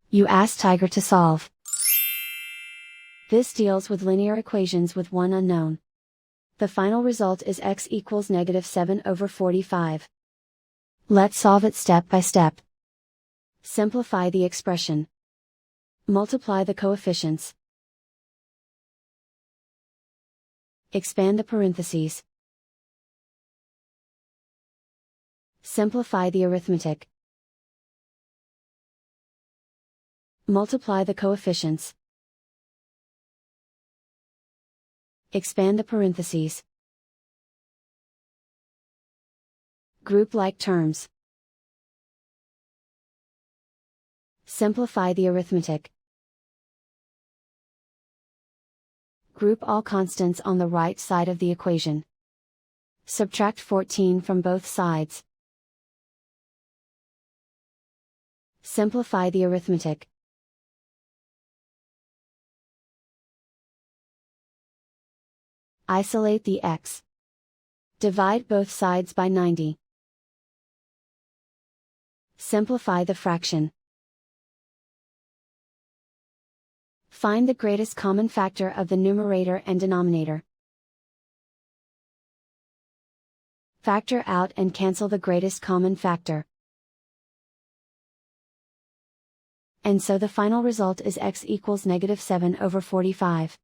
You ask Tiger to solve. This deals with linear equations with one unknown. The final result is x equals -7/45. Let's solve it step by step. Simplify the expression. Multiply the coefficients. Expand the parentheses. Simplify the arithmetic. Multiply the coefficients. Expand the parentheses. Group like terms. Simplify the arithmetic. Group all constants on the right side of the equation. Subtract 14 from both sides. Simplify the arithmetic. Isolate the x. Divide both sides by 90. Simplify the fraction. Find the greatest common factor of the numerator and denominator. Factor out and cancel the greatest common factor. And so the final result is x equals -7/45.